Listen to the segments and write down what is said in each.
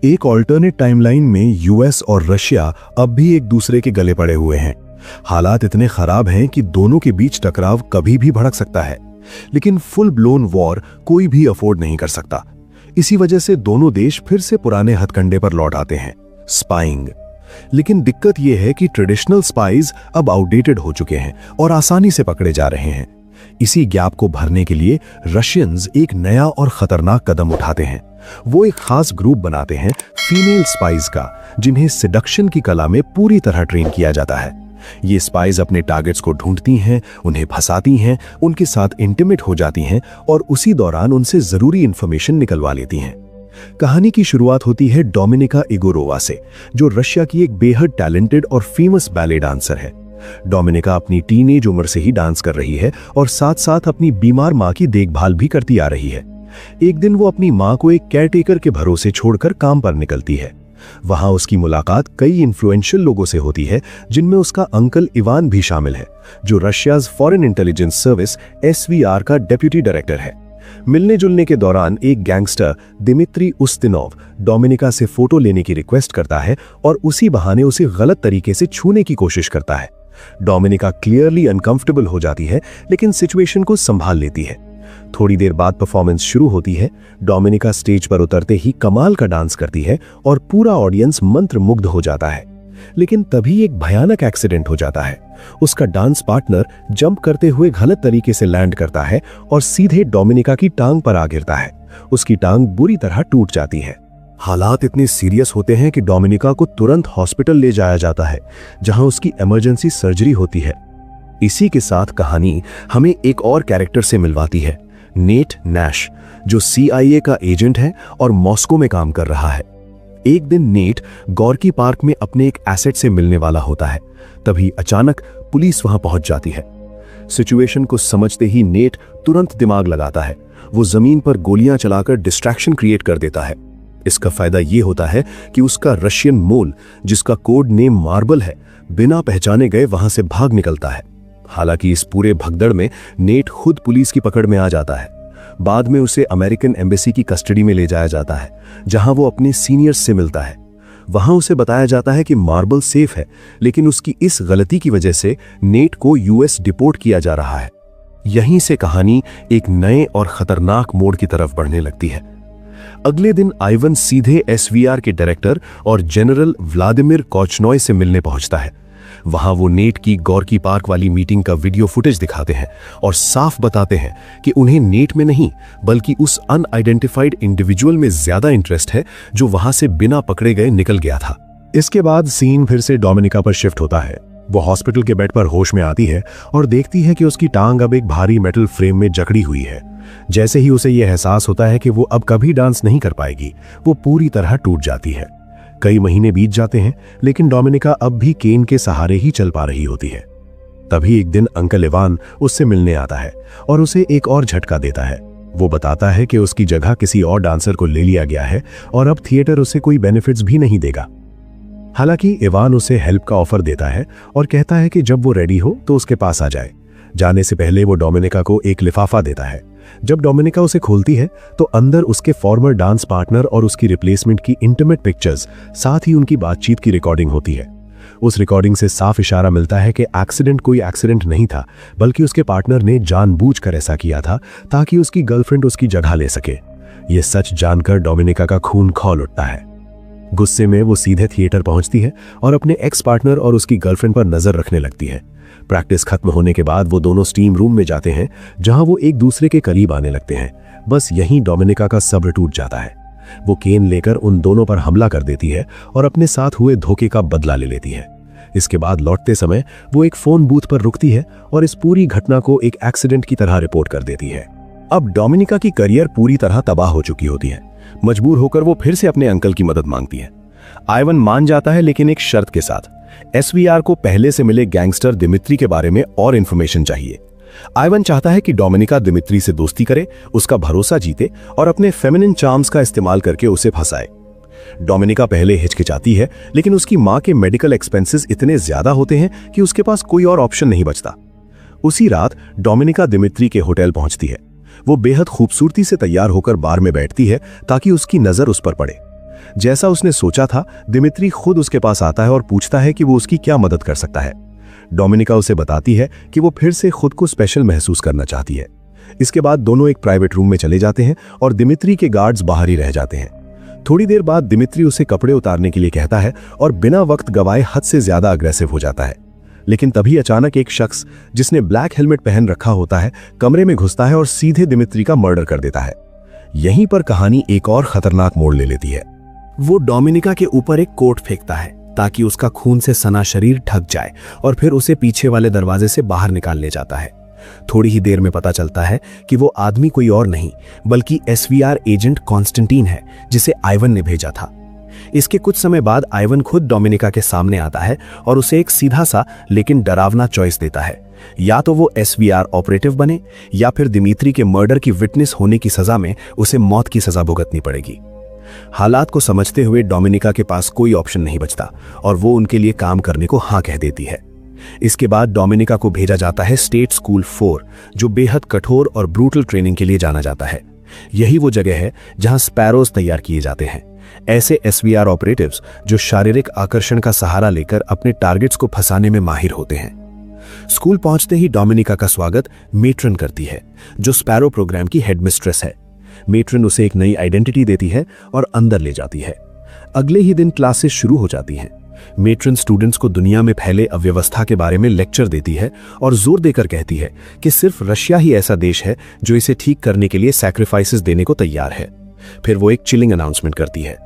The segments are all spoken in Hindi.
एक ऑल्टरनेट टाइमलाइन में यूएस और रशिया अब भी एक दूसरे के गले पड़े हुए हैं। हालात इतने खराब हैं कि दोनों के बीच टकराव कभी भी भड़क सकता है, लेकिन फुल ब्लोन वॉर कोई भी अफोर्ड नहीं कर सकता। इसी वजह से दोनों देश फिर से पुराने हथकंडे पर लौट आते हैं, स्पाइंग। लेकिन दिक्कत यह है कि ट्रेडिशनल स्पाइज अब आउटडेटेड हो चुके हैं और आसानी से पकड़े जा रहे हैं। इसी गैप को भरने के लिए रशियंस एक नया और खतरनाक कदम उठाते हैं। वो एक खास ग्रुप बनाते हैं फीमेल स्पाइज का, जिन्हें सिडक्शन की कला में पूरी तरह ट्रेन किया जाता है। ये स्पाइज अपने टारगेट्स को ढूंढती हैं, उन्हें फंसाती हैं, उनके साथ इंटीमेट हो जाती हैं और उसी दौरान उनसे जरूरी इंफॉर्मेशन निकलवा लेती हैं। कहानी की शुरुआत होती है डोमिनिका इगोरोवा से, जो रशिया की एक बेहद टैलेंटेड और फेमस बैले डांसर है। डोमिनिका अपनी टीनेज उम्र से ही डांस कर रही है और साथ साथ अपनी बीमार मां की देखभाल भी करती आ रही है। एक दिन वो अपनी मां को एक केयरटेकर के भरोसे छोड़कर काम पर निकलती है। वहां उसकी मुलाकात कई इन्फ्लुएंशियल लोगों से होती है, जिनमें उसका अंकल इवान भी शामिल है, जो Russia's foreign intelligence service SVR का डेप्यूटी डायरेक्टर है। मिलने जुलने के दौरान एक गैंगस्टर दिमित्री उस्तिनोव डोमिनिका से फोटो लेने की रिक्वेस्ट करता है और उसी बहाने उसे गलत तरीके से छूने की कोशिश करता है। डोमिनिका क्लियरली अनकंफर्टेबल हो जाती है, लेकिन सिचुएशन को संभाल लेती है। थोड़ी देर बाद परफॉर्मेंस शुरू होती है। डोमिनिका स्टेज पर उतरते ही कमाल का डांस करती है और पूरा ऑडियंस मंत्रमुग्ध हो जाता है। लेकिन तभी एक भयानक एक्सीडेंट हो जाता है। उसका डांस पार्टनर जंप करते हुए गलत तरीके से लैंड करता है और सीधे डोमिनिका की टांग पर आ गिरता है। उसकी टांग बुरी तरह टूट जाती है। हालात इतने सीरियस होते हैं कि डोमिनिका को तुरंत हॉस्पिटल ले जाया जाता है, जहां उसकी इमरजेंसी सर्जरी होती है। इसी के साथ कहानी हमें एक और कैरेक्टर से मिलवाती है, नेट नैश, जो CIA का एजेंट है और मॉस्को में काम कर रहा है। एक दिन नेट गॉर्की पार्क में अपने एक एसेट से मिलने वाला होता है। तभी अचानक पुलिस वहां पहुंच जाती है। सिचुएशन को समझते ही नेट तुरंत दिमाग लगाता है। वो जमीन पर गोलियां चलाकर डिस्ट्रैक्शन क्रिएट कर देता है। इसका फायदा ये होता है कि उसका रशियन मोल, जिसका कोड नेम मार्बल है, बिना पहचाने गए वहां से भाग निकलता है। हालांकि इस पूरे भगदड़ में नेट खुद पुलिस की पकड़ में आ जाता है। बाद में उसे अमेरिकन एम्बेसी की कस्टडी में ले जाया जाता है, जहां वो अपने सीनियर्स से मिलता है। वहां उसे बताया जाता है कि मार्बल सेफ है, लेकिन उसकी इस गलती की वजह से नेट को US डिपोर्ट किया जा रहा है। यहीं से कहानी एक नए और खतरनाक मोड़ की तरफ बढ़ने लगती है। अगले दिन आइवन सीधे SVR के डायरेक्टर और जनरल व्लादिमीर कोचनॉय से मिलने पहुंचता है। वहां वो नेट की गॉर्की पार्क वाली मीटिंग का वीडियो फुटेज दिखाते हैं और साफ बताते हैं कि उन्हें नेट में नहीं, बल्कि उस अनआइडेंटिफाइड इंडिविजुअल में ज्यादा इंटरेस्ट है, जो वहां से बिना पकड़े गए निकल गया था। इसके बाद सीन फिर से डोमिनिका पर शिफ्ट होता है। वो हॉस्पिटल के बेड पर होश में आती है और देखती है कि उसकी टांग अब एक भारी मेटल फ्रेम में जकड़ी हुई है। जैसे ही उसे यह एहसास होता है कि वो अब कभी डांस नहीं कर पाएगी, वो पूरी तरह टूट जाती है। कई महीने बीत जाते हैं, लेकिन डोमिनिका अब भी केन के सहारे ही चल पा रही होती है। तभी एक दिन अंकल इवान उससे मिलने आता है और उसे एक और झटका देता है। वो बताता है कि उसकी जगह किसी और डांसर को ले लिया गया है और अब थिएटर उसे कोई बेनिफिट्स भी नहीं देगा। हालांकि इवान उसे हेल्प का ऑफर देता है और कहता है कि जब वो रेडी हो तो उसके पास आ जाए। जाने से पहले वो डोमिनिका को एक लिफाफा देता है। जब डोमिनिका उसे खोलती है तो अंदर उसके फॉर्मर डांस पार्टनर और उसकी रिप्लेसमेंट की इंटीमेट पिक्चर्स, साथ ही उनकी बातचीत की रिकॉर्डिंग होती है। उस रिकॉर्डिंग से साफ इशारा मिलता है कि एक्सीडेंट कोई एक्सीडेंट नहीं था, बल्कि उसके पार्टनर ने जानबूझकर ऐसा किया था ताकि उसकी गर्लफ्रेंड उसकी जगह ले सके। यह सच जानकर डोमिनिका का खून खौल उठता है। गुस्से में वो सीधे थिएटर पहुंचती है और अपने एक्स पार्टनर और उसकी गर्लफ्रेंड पर नजर रखने लगती है। प्रैक्टिस खत्म होने के बाद वो दोनों स्टीम रूम में जाते हैं, जहां वो एक दूसरे के करीब आने लगते हैं। बस यहीं डोमिनिका का सब्र टूट जाता है। वो केन लेकर उन दोनों पर हमला कर देती है और अपने साथ हुए धोखे का बदला ले लेती है। इसके बाद लौटते समय वो एक फोन बूथ पर रुकती है और इस पूरी घटना को एक एक्सीडेंट की तरह रिपोर्ट कर देती है। अब डोमिनिका की करियर पूरी तरह तबाह हो चुकी होती है। मजबूर होकर वो फिर से अपने अंकल की मदद मांगती है। आइवन मान जाता है, लेकिन एक शर्त के साथ। SVR को पहले से मिले गैंगस्टर दिमित्री के बारे में और इंफॉर्मेशन चाहिए। आइवन चाहता है कि डोमिनिका दिमित्री से दोस्ती करे, उसका भरोसा जीते और अपने फेमिनिन चार्म्स का इस्तेमाल करके उसे फंसाए। डोमिनिका पहले हिचकिचाती है, लेकिन उसकी मां के मेडिकल एक्सपेंसेस इतने ज्यादा होते हैं कि उसके पास कोई और ऑप्शन नहीं बचता। उसी रात डोमिनिका दिमित्री के होटल पहुंचती है। वो बेहद खूबसूरती से तैयार होकर बार में बैठती है ताकि उसकी नजर उस पर पड़े। जैसा उसने सोचा था, दिमित्री खुद उसके पास आता है और पूछता है कि वो उसकी क्या मदद कर सकता है। डोमिनिका उसे बताती है कि वो फिर से खुद को स्पेशल महसूस करना चाहती है। इसके बाद दोनों एक प्राइवेट रूम में चले जाते हैं और दिमित्री के गार्ड्स बाहर ही रह जाते हैं। थोड़ी देर बाद दिमित्री उसे कपड़े उतारने के लिए कहता है और बिना वक्त गवाए हद से ज्यादा अग्रेसिव हो जाता है। लेकिन तभी अचानक एक शख्स जिसने ब्लैक हेलमेट पहन रखा होता है कमरे में घुसता है और सीधे दिमित्री का मर्डर कर देता है। यहीं पर कहानी एक और खतरनाक मोड़ ले लेती है। वो डोमिनिका के ऊपर एक कोट फेंकता है ताकि उसका खून से सना शरीर ढक जाए और फिर उसे पीछे वाले दरवाजे से बाहर निकाल ले जाता है। थोड़ी ही देर में पता चलता है कि वो आदमी कोई और नहीं बल्कि SVR एजेंट कॉन्स्टेंटीन है, जिसे आइवन ने भेजा था। इसके कुछ समय बाद आइवन खुद डोमिनिका के सामने आता है और उसे एक सीधा सा लेकिन डरावना चॉइस देता है, या तो वो SVR ऑपरेटिव बने या फिर दिमित्री के मर्डर की विटनेस होने की सजा में उसे मौत की सजा भुगतनी पड़ेगी। हालात को समझते हुए डोमिनिका के पास कोई ऑप्शन नहीं बचता और वो उनके लिए काम करने को हाँ कह देती है। इसके बाद डोमिनिका को भेजा जाता है स्टेट स्कूल 4, जो बेहद कठोर और ब्रूटल ट्रेनिंग के लिए जाना जाता है। यही वो जगह है जहां स्पैरोज तैयार किए जाते हैं, ऐसे SVR ऑपरेटिव्स जो शारीरिक आकर्षण का सहारा लेकर अपने टारगेट्स को फंसाने में माहिर होते हैं। स्कूल पहुंचते ही डोमिनिका का स्वागत मेट्रन करती है, जो स्पैरो प्रोग्राम की हेडमिस्ट्रेस है। मेट्रन उसे एक नई आइडेंटिटी देती है और अंदर ले जाती है। अगले ही दिन क्लासेस शुरू हो जाती हैं। मेट्रन स्टूडेंट्स को दुनिया में फैले अव्यवस्था के बारे में लेक्चर देती है और जोर देकर कहती है कि सिर्फ रशिया ही ऐसा देश है जो इसे ठीक करने के लिए सैक्रिफाइसेस देने को तैयार है। फिर वो एक चिलिंग अनाउंसमेंट करती है।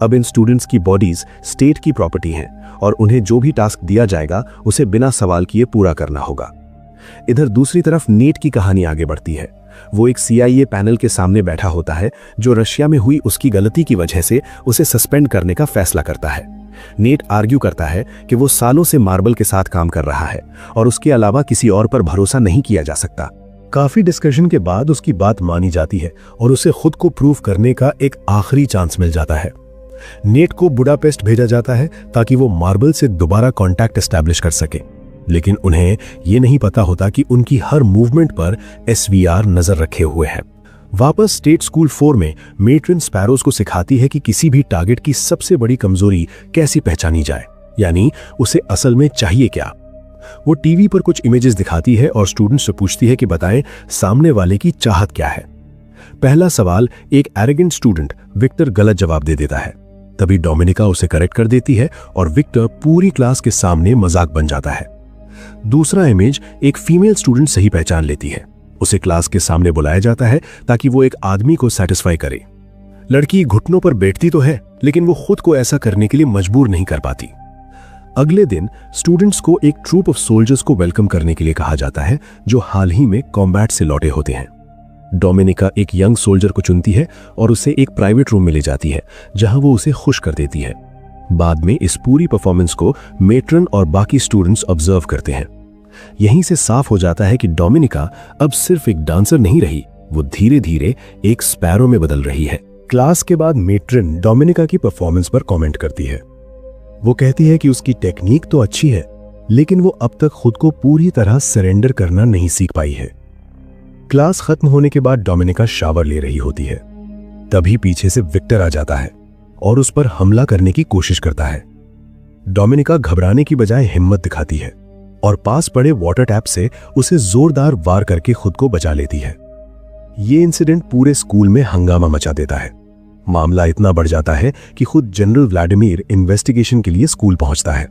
अब इन स्टूडेंट्स की बॉडीज स्टेट की प्रॉपर्टी हैं और उन्हें जो भी टास्क दिया जाएगा उसे बिना सवाल किए पूरा करना होगा। इधर दूसरी तरफ नेट की कहानी आगे बढ़ती है। वो एक CIA पैनल के सामने बैठा होता है जो रशिया में हुई उसकी गलती की वजह से उसे सस्पेंड करने का फैसला करता है। नेट आर्ग्यू करता है कि वो सालों से मार्बल के साथ काम कर रहा है और उसके अलावा किसी और पर भरोसा नहीं किया जा सकता। काफी डिस्कशन के बाद उसकी बात मानी जाती है और उसे खुद को प्रूव करने का एक आखिरी चांस मिल जाता है। नेट को बुडापेस्ट भेजा जाता है ताकि वो मार्बल से दोबारा कांटेक्ट एस्टैब्लिश कर सके, लेकिन उन्हें ये नहीं पता होता कि उनकी हर मूवमेंट पर SVR नजर रखे हुए है। वापस स्टेट स्कूल 4 में मेट्रन स्पैरोज को सिखाती है कि किसी भी टारगेट की सबसे बड़ी कमजोरी कैसी पहचानी जाए, यानी उसे असल में चाहिए क्या। वो टीवी पर कुछ इमेजेस दिखाती है और स्टूडेंट्स से पूछती है कि बताएं सामने वाले की चाहत क्या है। पहला सवाल एक एरोगेंट स्टूडेंट विक्टर गलत जवाब दे देता है। तभी डोमिनिका उसे करेक्ट कर देती है और विक्टर पूरी क्लास के सामने मजाक बन जाता है। दूसरा इमेज एक फीमेल स्टूडेंट सही पहचान लेती है। उसे क्लास के सामने बुलाया जाता है ताकि वो एक आदमी को सेटिस्फाई करे। लड़की घुटनों पर बैठती तो है, लेकिन वो खुद को ऐसा करने के लिए मजबूर नहीं कर पाती। अगले दिन स्टूडेंट्स को एक ट्रूप ऑफ सोल्जर्स को वेलकम करने के लिए कहा जाता है जो हाल ही में कॉम्बैट से लौटे होते हैं। डोमिनिका एक यंग सोल्जर को चुनती है और उसे एक प्राइवेट रूम में ले जाती है जहां वो उसे खुश कर देती है। बाद में इस पूरी परफॉर्मेंस को मेट्रन और बाकी स्टूडेंट्स ऑब्जर्व करते हैं। यहीं से साफ हो जाता है कि डोमिनिका अब सिर्फ एक डांसर नहीं रही, वो धीरे धीरे एक स्पैरो में बदल रही है। क्लास के बाद मेट्रन डोमिनिका की परफॉर्मेंस पर कमेंट करती है। वो कहती है कि उसकी टेक्निक तो अच्छी है, लेकिन वो अब तक खुद को पूरी तरह सरेंडर करना नहीं सीख पाई है। क्लास खत्म होने के बाद डोमिनिका शावर ले रही होती है। तभी पीछे से विक्टर आ जाता है और उस पर हमला करने की कोशिश करता है। डोमिनिका घबराने की बजाय हिम्मत दिखाती है और पास पड़े वाटर टैप से उसे जोरदार वार करके खुद को बचा लेती है। ये इंसिडेंट पूरे स्कूल में हंगामा मचा देता है। मामला इतना बढ़ जाता है कि खुद जनरल व्लादिमीर इन्वेस्टिगेशन के लिए स्कूल पहुंचता है।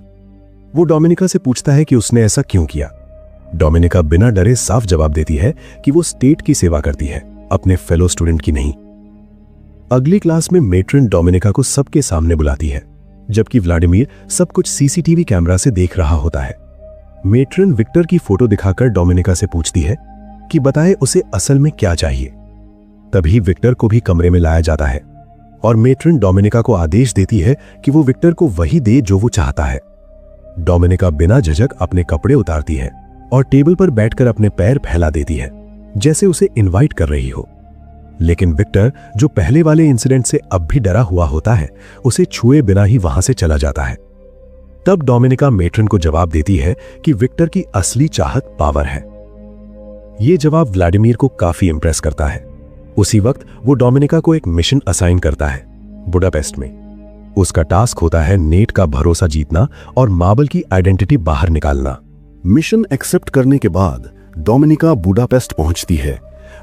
वो डोमिनिका से पूछता है कि उसने ऐसा क्यों किया। डोमिनिका बिना डरे साफ जवाब देती है कि वो स्टेट की सेवा करती है, अपने फेलो स्टूडेंट की नहीं। अगली क्लास में मेट्रन डोमिनिका को सबके सामने बुलाती है, जबकि व्लादिमीर सब कुछ CCTV कैमरा से देख रहा होता है। मेट्रन विक्टर की फोटो दिखाकर डोमिनिका से पूछती है कि बताए उसे असल में क्या चाहिए। तभी विक्टर को भी कमरे में लाया जाता है और मेट्रन डोमिनिका को आदेश देती है कि वो विक्टर को वही दे जो वो चाहता है। डोमिनिका बिना झिझक अपने कपड़े उतारती है और टेबल पर बैठकर अपने पैर फैला देती है, जैसे उसे इनवाइट कर रही हो। लेकिन विक्टर, जो पहले वाले इंसिडेंट से अब भी डरा हुआ होता है, उसे छुए बिना ही वहां से चला जाता है। तब डोमिनिका मेट्रन को जवाब देती है कि विक्टर की असली चाहत पावर है। यह जवाब व्लादिमीर को काफी इंप्रेस करता है। उसी वक्त वो डोमिनिका को एक मिशन असाइन करता है बुडापेस्ट में। उसका टास्क होता है नेट का भरोसा जीतना और मार्बल की आइडेंटिटी बाहर निकालना। मिशन एक्सेप्ट करने के बाद डोमिनिका बुडापेस्ट पहुंचती है।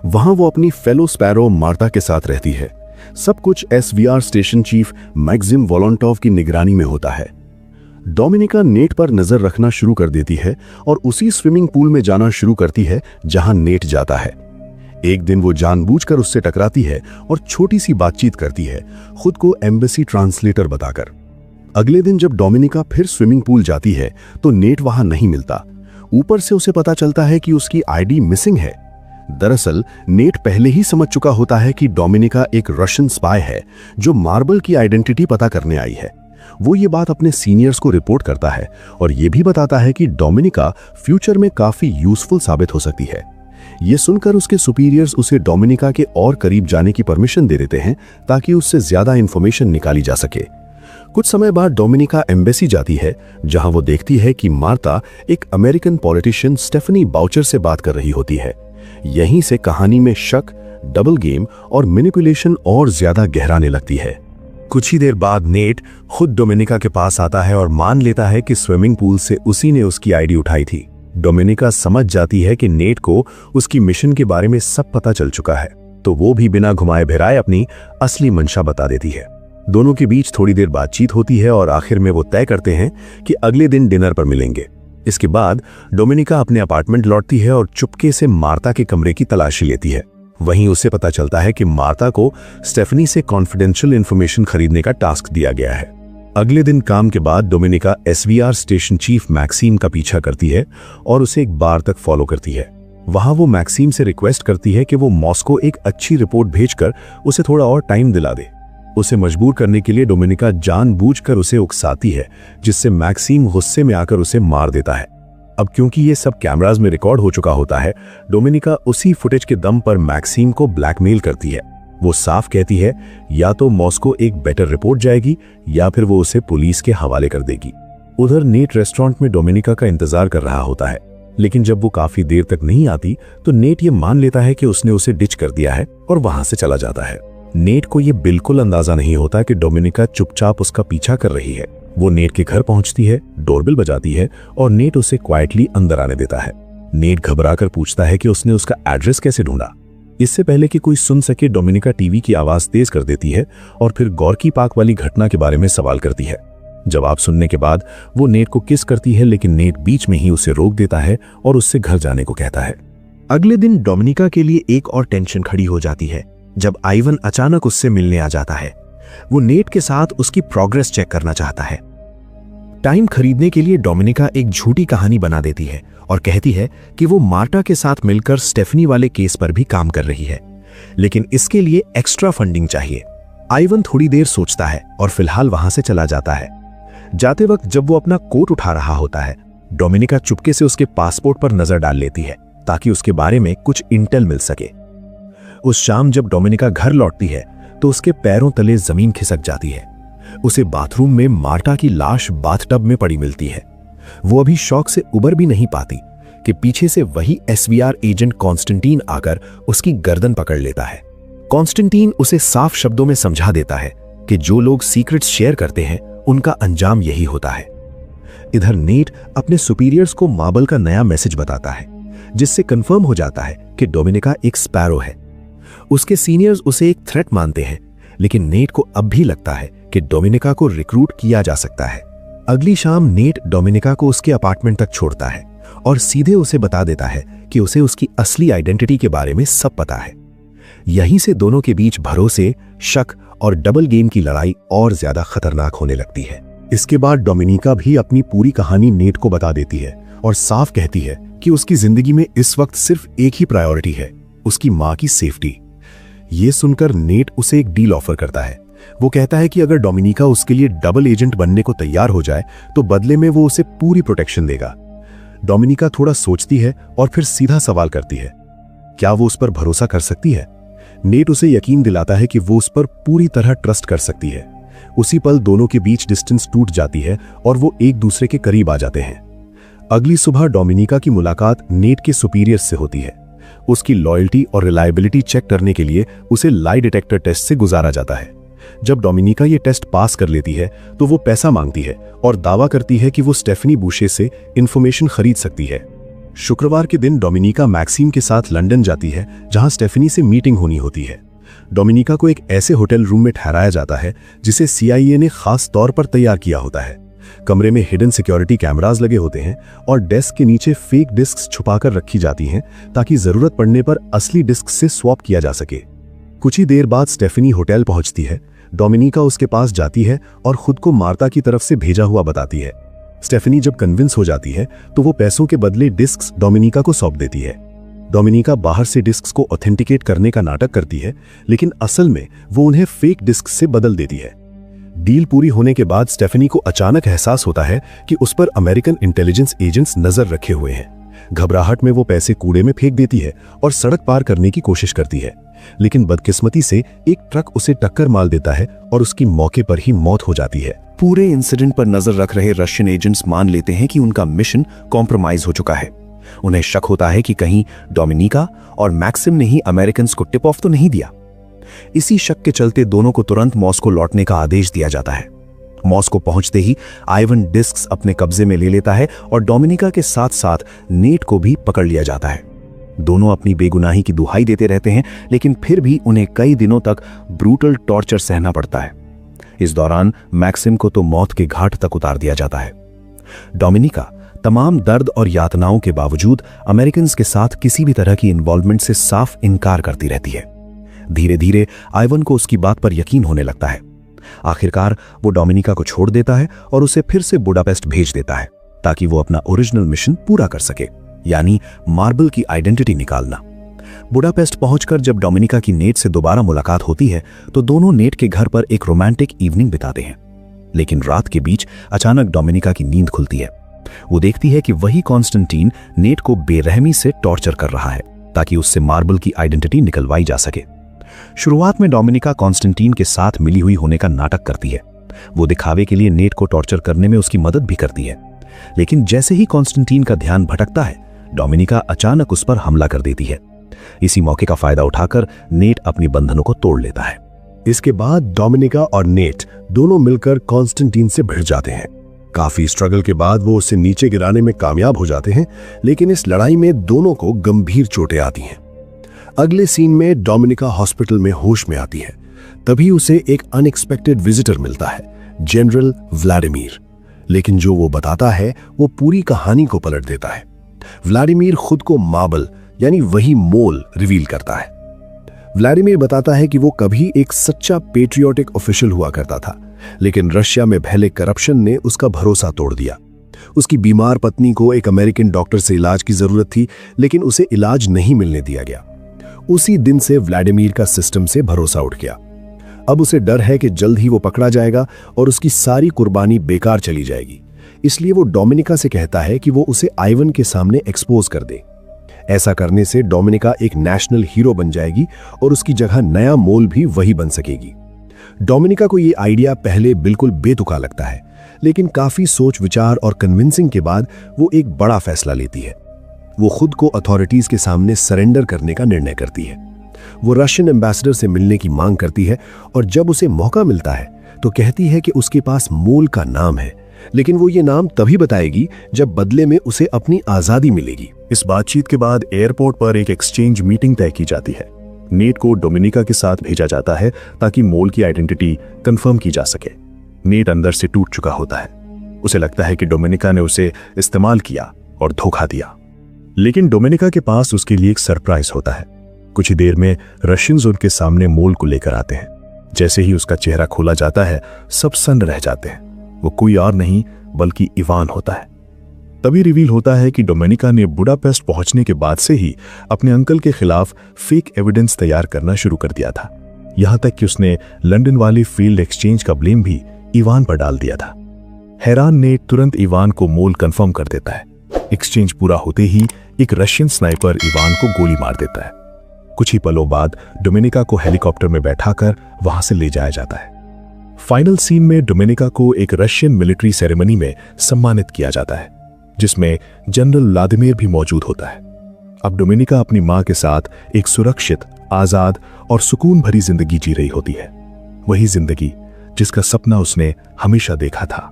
वहां वो अपनी फेलो स्पैरो मार्ता के साथ रहती है। सब कुछ एसवीआर स्टेशन चीफ मैक्सिम वोलोंटोव की निगरानी में होता है। डोमिनिका नेट पर नजर रखना शुरू कर देती है और उसी स्विमिंग पूल में जाना शुरू करती है जहां नेट जाता है। एक दिन वो जानबूझकर उससे टकराती है और छोटी सी बातचीत करती है, खुद को एम्बेसी ट्रांसलेटर बताकर। अगले दिन जब डोमिनिका फिर स्विमिंग पूल जाती है तो नेट वहां नहीं मिलता। ऊपर से उसे पता चलता है कि उसकी आईडी मिसिंग है। दरअसल नेट पहले ही समझ चुका होता है कि डोमिनिका एक रशियन स्पाई है जो मार्बल की आइडेंटिटी पता करने आई है। वो ये बात अपने सीनियर्स को रिपोर्ट करता है और ये भी बताता है कि डोमिनिका फ्यूचर में काफी यूजफुल साबित हो सकती है। ये सुनकर उसके सुपीरियर्स उसे डोमिनिका के और करीब जाने की परमिशन दे देते हैं ताकि उससे ज्यादा इंफॉर्मेशन निकाली जा सके। कुछ समय बाद डोमिनिका एम्बेसी जाती है जहां वो देखती है कि मार्ता एक अमेरिकन पॉलिटिशियन स्टेफनी बाउचर से बात कर रही होती है। यहीं से कहानी में शक, डबल गेम और मैनिपुलेशन और ज्यादा गहराने लगती है। कुछ ही देर बाद नेट खुद डोमिनिका के पास आता है और मान लेता है कि स्विमिंग पूल से उसी ने उसकी आईडी उठाई थी। डोमिनिका समझ जाती है कि नेट को उसकी मिशन के बारे में सब पता चल चुका है, तो वो भी बिना घुमाए फिराए अपनी असली मंशा बता देती है। दोनों के बीच थोड़ी देर बातचीत होती है और आखिर में वो तय करते हैं कि अगले दिन डिनर पर मिलेंगे। इसके बाद डोमिनिका अपने अपार्टमेंट लौटती है और चुपके से मार्ता के कमरे की तलाशी लेती है। वहीं उसे पता चलता है कि मार्ता को स्टेफनी से कॉन्फिडेंशियल इंफॉर्मेशन खरीदने का टास्क दिया गया है। अगले दिन काम के बाद Dominika SVR station chief Maxim का पीछा करती है और उसे एक बार तक फॉलो करती है। वहां वो मैक्सिम से रिक्वेस्ट करती है कि वो मॉस्को एक अच्छी रिपोर्ट भेजकर उसे थोड़ा और टाइम दिला दे। उसे मजबूर करने के लिए डोमिनिका जानबूझकर उसे उकसाती है, जिससे मैक्सिम गुस्से में आकर उसे मार देता है। अब क्योंकि ये सब कैमरास में रिकॉर्ड हो चुका होता है, डोमिनिका उसी फुटेज के दम पर मैक्सिम को ब्लैकमेल करती है। वो साफ कहती है या तो मॉस्को एक बेटर रिपोर्ट जाएगी या फिर वो उसे पुलिस के हवाले कर देगी। उधर नेट रेस्टोरेंट में डोमिनिका का इंतजार कर रहा होता है, लेकिन जब वो काफी देर तक नहीं आती तो नेट ये मान लेता है कि उसने उसे डिच कर दिया है और वहां से चला जाता है। नेट को ये बिल्कुल अंदाजा नहीं होता कि डोमिनिका चुपचाप उसका पीछा कर रही है। वो नेट के घर पहुंचती है, डोरबेल बजाती है और नेट उसे क्वाइटली अंदर आने देता है। नेट घबराकर पूछता है कि उसने उसका एड्रेस कैसे ढूंढा। इससे पहले कि कोई सुन सके, डोमिनिका टीवी की आवाज तेज कर देती है और फिर गॉर्की पार्क वाली घटना के बारे में सवाल करती है। जवाब सुनने के बाद वो नेट को किस करती है, लेकिन नेट बीच में ही उसे रोक देता है और उससे घर जाने को कहता है। अगले दिन डोमिनिका के लिए एक और टेंशन खड़ी हो जाती है जब आइवन अचानक उससे मिलने आ जाता है। वो नेट के साथ उसकी प्रोग्रेस चेक करना चाहता है। टाइम खरीदने के लिए डोमिनिका एक झूठी कहानी बना देती है और कहती है कि वो मार्टा के साथ मिलकर स्टेफनी वाले केस पर भी काम कर रही है, लेकिन इसके लिए एक्स्ट्रा फंडिंग चाहिए। आइवन थोड़ी देर सोचता है और फिलहाल वहां से चला जाता है। जाते वक्त जब वो अपना कोट उठा रहा होता है, डोमिनिका चुपके से उसके पासपोर्ट पर नजर डाल लेती है ताकि उसके बारे में कुछ इंटेल मिल सके। उस शाम जब डोमिनिका घर लौटती है तो उसके पैरों तले जमीन खिसक जाती है। उसे बाथरूम में मार्टा की लाश बाथटब में पड़ी मिलती है। वो अभी शॉक से उबर भी नहीं पाती कि पीछे से वही एसवीआर एजेंट कॉन्स्टेंटीन आकर उसकी गर्दन पकड़ लेता है। कॉन्स्टेंटीन उसे साफ शब्दों में समझा देता है कि जो लोग सीक्रेट्स शेयर करते हैं उनका अंजाम यही होता है। इधर नेट अपने सुपीरियर्स को मार्बल का नया मैसेज बताता है, जिससे कंफर्म हो जाता है कि डोमिनिका एक स्पैरो है। उसके सीनियर्स उसे एक थ्रेट मानते हैं, लेकिन नेट को अब भी लगता है कि डोमिनिका को रिक्रूट किया जा सकता है। अगली शाम नेट डोमिनिका को उसके अपार्टमेंट तक छोड़ता है और सीधे उसे बता देता है कि उसे उसकी असली आइडेंटिटी के बारे में सब पता है। यहीं से दोनों के बीच भरोसे, शक और डबल गेम की लड़ाई और ज्यादा खतरनाक होने लगती है। इसके बाद डोमिनिका भी अपनी पूरी कहानी नेट को बता देती है और साफ कहती है कि उसकी जिंदगी में इस वक्त सिर्फ एक ही प्रायोरिटी है, उसकी मां की सेफ्टी। ये सुनकर नेट उसे एक डील ऑफर करता है। वो कहता है कि अगर डोमिनिका उसके लिए डबल एजेंट बनने को तैयार हो जाए तो बदले में वो उसे पूरी प्रोटेक्शन देगा। डोमिनिका थोड़ा सोचती है और फिर सीधा सवाल करती है, क्या वो उस पर भरोसा कर सकती है? नेट उसे यकीन दिलाता है कि वो उस पर पूरी तरह ट्रस्ट कर सकती है। उसी पल दोनों के बीच डिस्टेंस टूट जाती है और वो एक दूसरे के करीब आ जाते हैं। अगली सुबह डोमिनिका की मुलाकात नेट के सुपीरियर्स से होती है। उसकी लॉयल्टी और रिलायबिलिटी चेक करने के लिए उसे लाई डिटेक्टर टेस्ट से गुजारा जाता है। जब डोमिनिका ये टेस्ट पास कर लेती है तो वो पैसा मांगती है और दावा करती है कि वो स्टेफनी बूशे से इंफॉर्मेशन खरीद सकती है। शुक्रवार के दिन डोमिनिका मैक्सिम के साथ लंदन जाती है, जहां स्टेफनी से मीटिंग होनी होती है। डोमिनिका को एक ऐसे होटल रूम में ठहराया जाता है जिसे CIA ने खास तौर पर तैयार किया होता है। कमरे में हिडन सिक्योरिटी कैमरास लगे होते हैं और डेस्क के नीचे फेक डिस्क्स छुपाकर रखी जाती हैं ताकि जरूरत पड़ने पर असली डिस्क से स्वैप किया जा सके। कुछ ही देर बाद स्टेफनी होटल पहुंचती है। डोमिनिका उसके पास जाती है और खुद को मार्ता की तरफ से भेजा हुआ बताती है। स्टेफनी जब कन्विंस हो जाती है तो वो पैसों के बदले डिस्क्स डोमिनिका को सौंप देती है। डोमिनिका बाहर से डिस्क्स को ऑथेंटिकेट करने का नाटक करती है, लेकिन असल में वो उन्हें फेक डिस्क से बदल देती है। डील पूरी होने के बाद स्टेफनी को अचानक एहसास होता है कि उस पर अमेरिकन इंटेलिजेंस एजेंट्स नजर रखे हुए हैं। घबराहट में वो पैसे कूड़े में फेंक देती है और सड़क पार करने की कोशिश करती है, लेकिन बदकिस्मती से एक ट्रक उसे टक्कर मार देता है और उसकी मौके पर ही मौत हो जाती है। पूरे इंसिडेंट पर नजर रख रहे रशियन एजेंट्स मान लेते हैं कि उनका मिशन कॉम्प्रोमाइज हो चुका है। उन्हें शक होता है कि कहीं डोमिनिका और मैक्सिम ने ही अमेरिकन्स को टिप ऑफ तो नहीं दिया। इसी शक के चलते दोनों को तुरंत मॉस्को लौटने का आदेश दिया जाता है। मॉस्को पहुंचते ही आइवन डिस्क्स अपने कब्जे में ले लेता है और डोमिनिका के साथ साथ नेट को भी पकड़ लिया जाता है। दोनों अपनी बेगुनाही की दुहाई देते रहते हैं, लेकिन फिर भी उन्हें कई दिनों तक ब्रूटल टॉर्चर सहना पड़ता है। इस दौरान मैक्सिम को तो मौत के घाट तक उतार दिया जाता है। डोमिनिका तमाम दर्द और यातनाओं के बावजूद अमेरिकन्स के साथ किसी भी तरह की इन्वॉल्वमेंट से साफ इनकार करती रहती है। धीरे धीरे आइवन को उसकी बात पर यकीन होने लगता है। आखिरकार वो डोमिनिका को छोड़ देता है और उसे फिर से बुडापेस्ट भेज देता है ताकि वो अपना ओरिजिनल मिशन पूरा कर सके, यानी मार्बल की आइडेंटिटी निकालना। बुडापेस्ट पहुंचकर जब डोमिनिका की नेट से दोबारा मुलाकात होती है तो दोनों नेट के घर पर एक रोमांटिक इवनिंग बिताते हैं। लेकिन रात के बीच अचानक डोमिनिका की नींद खुलती है। वो देखती है कि वही कॉन्स्टेंटीन नेट को बेरहमी से टॉर्चर कर रहा है ताकि उससे मार्बल की आइडेंटिटी निकलवाई जा सके। शुरुआत में डोमिनिका कॉन्स्टेंटीन के साथ मिली हुई होने का नाटक करती है। वो दिखावे के लिए नेट को टॉर्चर करने में उसकी मदद भी करती है, लेकिन जैसे ही कॉन्स्टेंटीन का ध्यान भटकता है, डोमिनिका अचानक उस पर हमला कर देती है। इसी मौके का फायदा उठाकर नेट अपनी बंधनों को तोड़ लेता है। इसके बाद डोमिनिका और नेट दोनों मिलकर कॉन्स्टेंटीन से भिड़ जाते हैं। काफी स्ट्रगल के बाद वो उसे नीचे गिराने में कामयाब हो जाते हैं, लेकिन इस लड़ाई में दोनों को गंभीर चोटें आती हैं। अगले सीन में डोमिनिका हॉस्पिटल में होश में आती है। तभी उसे एक अनएक्सपेक्टेड विजिटर मिलता है, जनरल व्लादिमीर। लेकिन जो वो बताता है वो पूरी कहानी को पलट देता है। व्लादिमीर खुद को मार्बल यानी वही मोल रिवील करता है। व्लादिमीर बताता है कि वो कभी एक सच्चा पेट्रियोटिक ऑफिशियल हुआ करता था, लेकिन रशिया में फैले करप्शन ने उसका भरोसा तोड़ दिया। उसकी बीमार पत्नी को एक अमेरिकन डॉक्टर से इलाज की जरूरत थी, लेकिन उसे इलाज नहीं मिलने दिया गया। उसी दिन से व्लादिमीर का सिस्टम से भरोसा उठ गया। अब उसे डर है कि जल्द ही वो पकड़ा जाएगा और उसकी सारी कुर्बानी बेकार चली जाएगी। इसलिए वो डोमिनिका से कहता है कि वो उसे आइवन के सामने एक्सपोज कर दे। ऐसा करने से डोमिनिका एक नेशनल हीरो बन जाएगी और उसकी जगह नया मोल भी वही बन सकेगी। डोमिनिका को ये आइडिया पहले बिल्कुल बेतुका लगता है, लेकिन काफी सोच विचार और कन्विंसिंग के बाद वो एक बड़ा फैसला लेती है। वो खुद को अथॉरिटीज के सामने सरेंडर करने का निर्णय करती है। वो रशियन एम्बेसडर से मिलने की मांग करती है और जब उसे मौका मिलता है तो कहती है कि उसके पास मोल का नाम है, लेकिन वो ये नाम तभी बताएगी जब बदले में उसे अपनी आजादी मिलेगी। इस बातचीत के बाद एयरपोर्ट पर एक एक्सचेंज मीटिंग तय की जाती है। नेट को डोमिनिका के साथ भेजा जाता है ताकि मोल की आइडेंटिटी कंफर्म की जा सके। नेट अंदर से टूट चुका होता है। उसे लगता है कि डोमिनिका ने उसे इस्तेमाल किया और धोखा दिया, लेकिन डोमिनिका के पास उसके लिए एक सरप्राइज होता है। कुछ ही देर में रशियंस उनके सामने मोल को लेकर आते हैं। जैसे ही उसका चेहरा खोला जाता है, सब सन्न रह जाते हैं। वो कोई और नहीं बल्कि इवान होता है। तभी रिवील होता है कि डोमिनिका ने बुडापेस्ट पहुंचने के बाद से ही अपने अंकल के खिलाफ फेक एविडेंस तैयार करना शुरू कर दिया था। यहां तक कि उसने लंदन वाली फील्ड एक्सचेंज का ब्लेम भी इवान पर डाल दिया था। हैरान नेट तुरंत इवान को मोल कंफर्म कर देता है। एक्सचेंज पूरा होते ही एक रशियन स्नाइपर इवान को गोली मार देता है। कुछ ही पलों बाद डोमिनिका को हेलीकॉप्टर में बैठाकर वहां से ले जाया जाता है। फाइनल सीन में डोमिनिका को एक रशियन मिलिट्री सेरेमनी में सम्मानित किया जाता है, जिसमें जनरल व्लादिमीर भी मौजूद होता है। अब डोमिनिका अपनी मां के साथ एक सुरक्षित, आजाद और सुकून भरी जिंदगी जी रही होती है। वही जिंदगी जिसका सपना उसने हमेशा देखा था।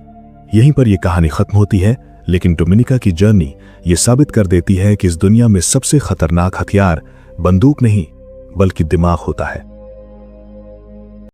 यहीं पर यह कहानी खत्म होती है, लेकिन डोमिनिका की जर्नी ये साबित कर देती है कि इस दुनिया में सबसे खतरनाक हथियार बंदूक नहीं बल्कि दिमाग होता है।